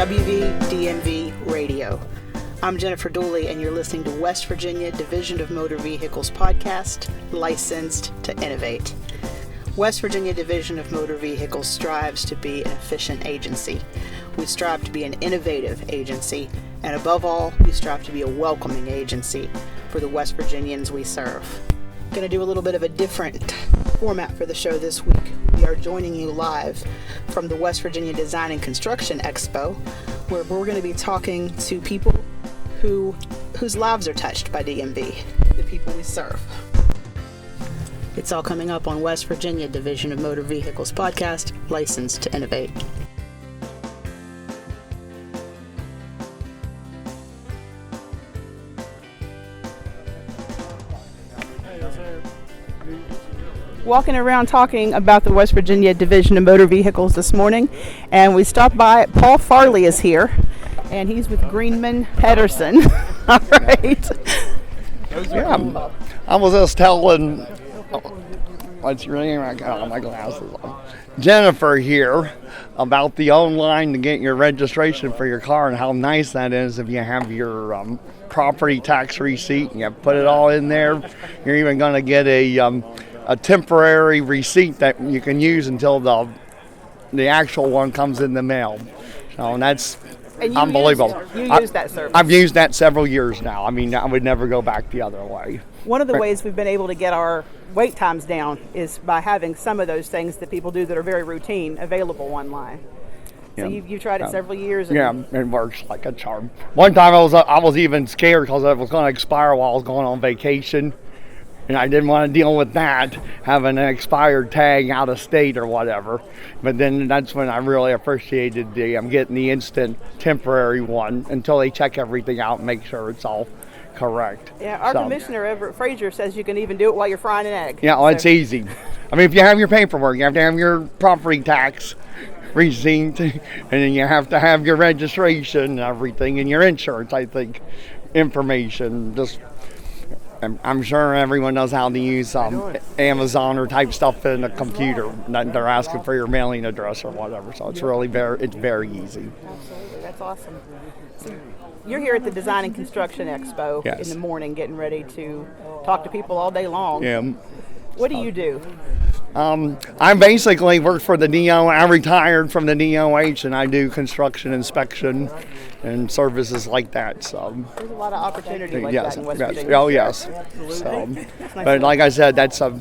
DMV Radio. I'm Jennifer Dooley, and you're listening to West Virginia Division of Motor Vehicles podcast, licensed to Innovate. West Virginia Division of Motor Vehicles strives to be an efficient agency. We strive to be an innovative agency, and above all, we strive to be a welcoming agency for the West Virginians we serve. Going to do a little bit of a different format for the show this week. We are joining you live from the West Virginia Design and Construction EXPO, where we're going to be talking to people whose lives are touched by DMV, the people we serve. It's all coming up on West Virginia Division of Motor Vehicles podcast, licensed to Innovate. Walking around talking about the West Virginia Division of Motor Vehicles this morning, and we stopped by. Paul Farley is here, and he's with Greenman Pedersen. All right. Yeah, I was just telling, what's your name? I got all my glasses on. Jennifer here about the online to get your registration for your car and how nice that is if you have your property tax receipt and you put it all in there. You're even going to get a temporary receipt that you can use until the actual one comes in the mail. So that's unbelievable. You use that service? I've used that several years now. I mean, I would never go back the other way. One of the ways we've been able to get our wait times down is by having some of those things that people do that are very routine available online. So you've tried it several years. And it works like a charm. One time I was even scared because it was going to expire while I was going on vacation. And I didn't want to deal with that, having an expired tag out of state or whatever. But then that's when I really appreciated getting the instant temporary one until they check everything out and make sure it's all correct. Yeah, our commissioner, Everett Frazier, says you can even do it while you're frying an egg. Yeah, well, it's easy. I mean, if you have your paperwork, you have to have your property tax receipt, and then you have to have your registration and everything, and your insurance, I think, information. I'm sure everyone knows how to use Amazon or type stuff in a computer. They're asking for your mailing address or whatever, so it's really very easy. Absolutely, that's awesome. So you're here at the Design and Construction Expo in the morning, getting ready to talk to people all day long. Yeah. What do you do? I basically work for the DO. I retired from the DOH, and I do construction inspection and services like that. So there's a lot of opportunity like that in West Virginia. Oh, yes. So, but like I said, that's a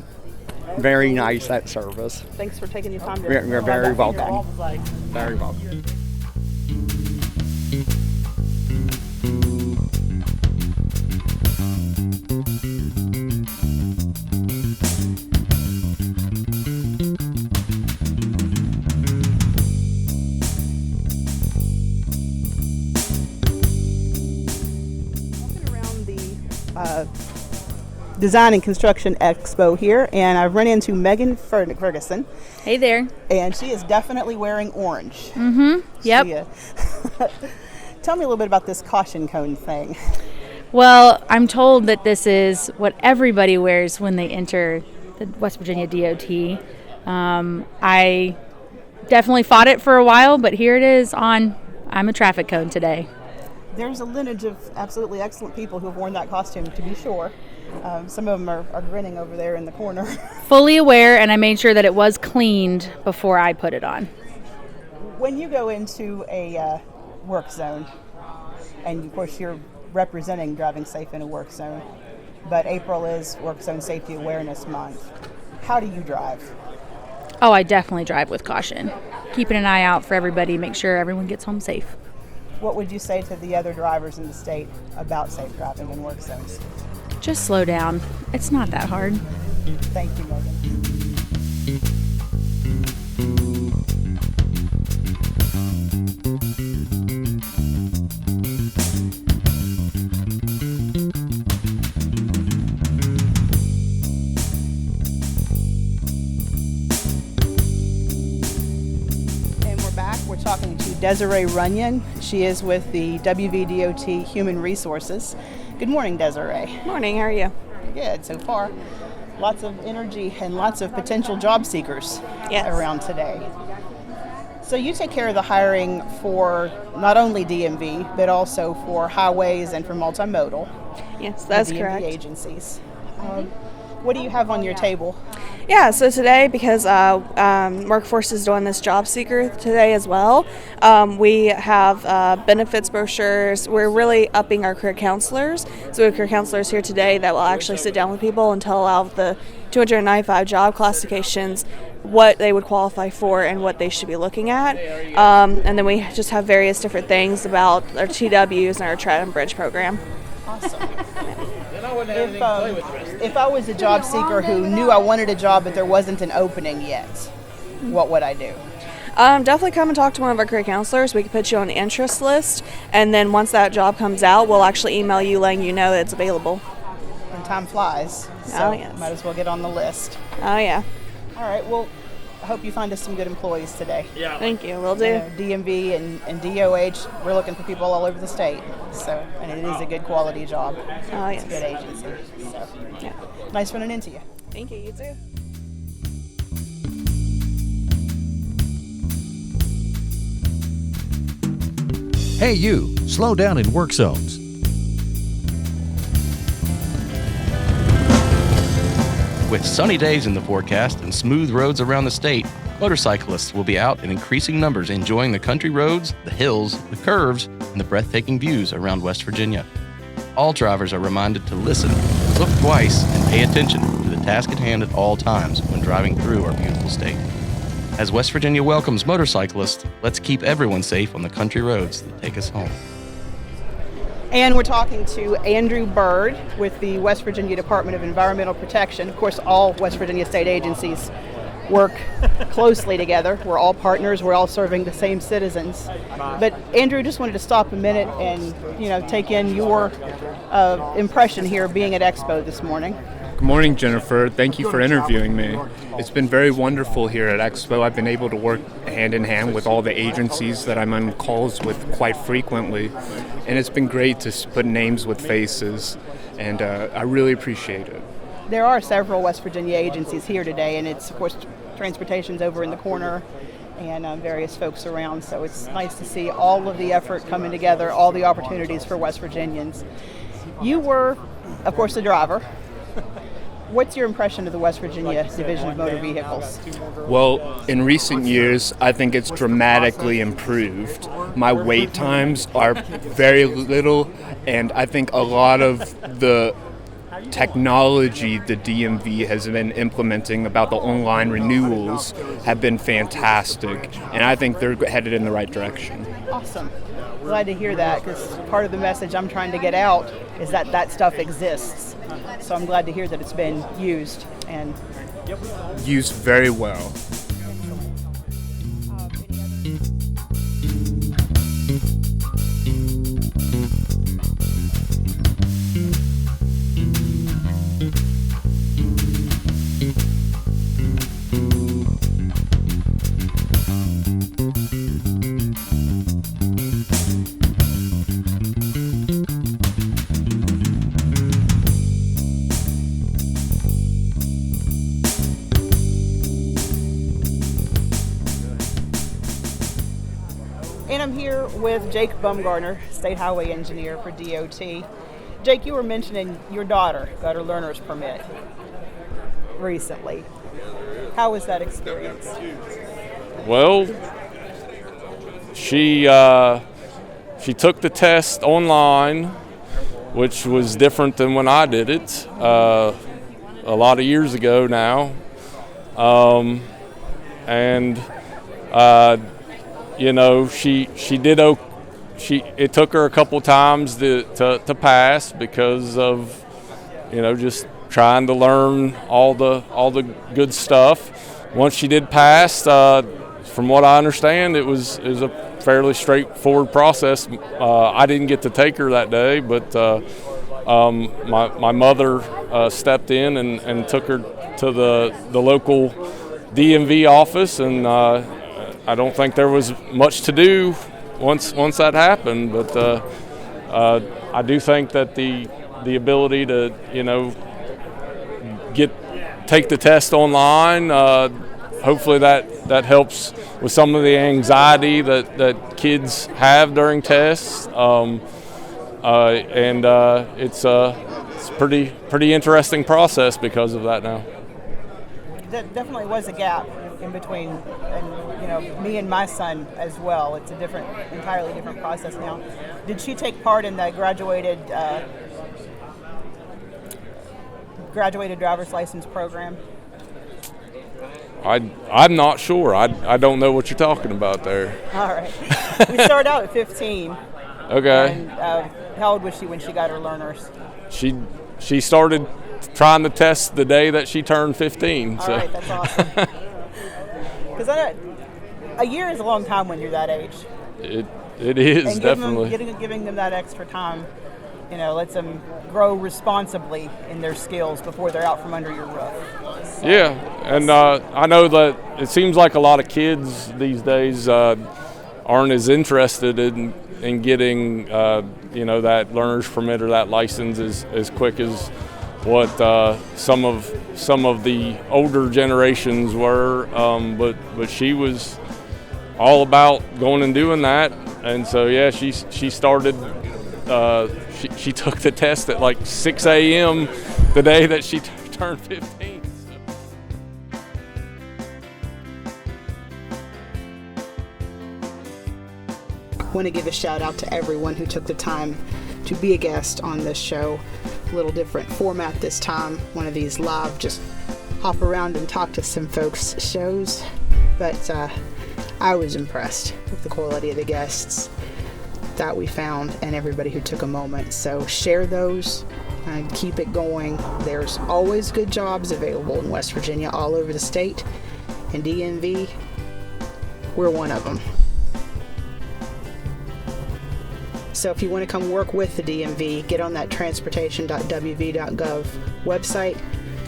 very nice service. Thanks for taking your time. You're very welcome. Very welcome. Design and Construction Expo here, and I've run into Megan Ferguson. Hey there. And she is definitely wearing orange. Mm-hmm. Yep. Tell me a little bit about this caution cone thing. Well, I'm told that this is what everybody wears when they enter the West Virginia DOT. I definitely fought it for a while, but here it is I'm a traffic cone today. There's a lineage of absolutely excellent people who have worn that costume, to be sure. Some of them are grinning over there in the corner. Fully aware, and I made sure that it was cleaned before I put it on. When you go into a work zone, and of course you're representing driving safe in a work zone, but April is Work Zone Safety Awareness Month, how do you drive? Oh, I definitely drive with caution. Keeping an eye out for everybody, make sure everyone gets home safe. What would you say to the other drivers in the state about safe driving in work zones? Just slow down. It's not that hard. Thank you, Megan. And we're back. We're talking to Desiree Runyon. She is with the WVDOT Human Resources. Good morning, Desiree. Morning, how are you? Good so far. Lots of energy and lots of potential job seekers around today. So you take care of the hiring for not only DMV, but also for highways and for multimodal. Yes, that's DMV correct. agencies. What do you have on your table? Yeah, so today, because Workforce is doing this job seeker today as well, we have benefits brochures. We're really upping our career counselors. So we have career counselors here today that will actually sit down with people and tell out the 295 job classifications, what they would qualify for and what they should be looking at. And then we just have various different things about our TWs and our Tread and Bridge program. Awesome. If I was a job seeker who knew I wanted a job but there wasn't an opening yet, what would I do? Definitely come and talk to one of our career counselors. We can put you on the interest list, and then once that job comes out, we'll actually email you letting you know that it's available. And time flies, so yes. might as well get on the list. Oh, yeah. All right, well, I hope you find us some good employees today. Yeah. Thank you. Will do. DMV and DOH, we're looking for people all over the state. So, and it is a good quality job. Oh, It's yes. a good agency. So, Yeah. nice running into you. Thank you. You too. Hey you, slow down in work zones. With sunny days in the forecast and smooth roads around the state, motorcyclists will be out in increasing numbers enjoying the country roads, the hills, the curves, and the breathtaking views around West Virginia. All drivers are reminded to listen, look twice, and pay attention to the task at hand at all times when driving through our beautiful state. As West Virginia welcomes motorcyclists, let's keep everyone safe on the country roads that take us home. And we're talking to Andrew Bird with the West Virginia Department of Environmental Protection. Of course, all West Virginia state agencies work closely together. We're all partners. We're all serving the same citizens. But Andrew, just wanted to stop a minute and take in your impression here being at EXPO this morning. Good morning, Jennifer. Thank you for interviewing me. It's been very wonderful here at EXPO. I've been able to work hand in hand with all the agencies that I'm on calls with quite frequently, and it's been great to put names with faces, and I really appreciate it. There are several West Virginia agencies here today, and it's, of course, transportation's over in the corner and various folks around, so it's nice to see all of the effort coming together, all the opportunities for West Virginians. You were, of course, the driver. What's your impression of the West Virginia Division of Motor Vehicles? Well, in recent years, I think it's dramatically improved. My wait times are very little, and I think a lot of the technology the DMV has been implementing about the online renewals have been fantastic, and I think they're headed in the right direction. Awesome. Glad to hear that, because part of the message I'm trying to get out is that that stuff exists. So I'm glad to hear that it's been used and used very well. And I'm here with Jake Bumgarner, State Highway Engineer for DOT. Jake, you were mentioning your daughter got her learner's permit recently. How was that experience? Well, she took the test online, which was different than when I did it a lot of years ago now. She did. It took her a couple times to pass because of just trying to learn all the good stuff. Once she did pass, from what I understand, it was a fairly straightforward process. I didn't get to take her that day, but my mother stepped in and took her to the local DMV office, and I don't think there was much to do once that happened, but I do think that the ability to take the test online, hopefully that that helps with some of the anxiety that kids have during tests. It's pretty interesting process because of that now. That definitely was a gap in between, and me and my son as well. It's a entirely different process now. Did she take part in the graduated driver's license program? I'm not sure. I don't know what you're talking about there. All right. We started out at 15. Okay. And how old was she when she got her learners? She started trying the test the day that she turned 15. All right, that's awesome. Because a year is a long time when you're that age. It is, and definitely. Giving them that extra time, lets them grow responsibly in their skills before they're out from under your roof. So, yeah, and I know that it seems like a lot of kids these days aren't as interested in getting that learner's permit or that license as quick as what some of the older generations were, but she was all about going and doing that, and so yeah, she started. She took the test at like 6 a.m. the day that she turned 15. I want to give a shout out to everyone who took the time to be a guest on this show. A little different format this time, one of these live, just hop around and talk to some folks shows. But I was impressed with the quality of the guests that we found and everybody who took a moment. So share those and keep it going. There's always good jobs available in West Virginia, all over the state. And DMV, we're one of them. So if you want to come work with the DMV, get on that transportation.wv.gov website,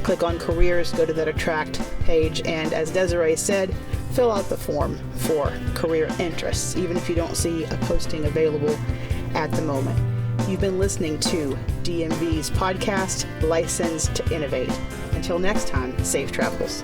click on careers, go to that attract page, and as Desiree said, fill out the form for career interests, even if you don't see a posting available at the moment. You've been listening to DMV's podcast, Licensed to Innovate. Until next time, safe travels.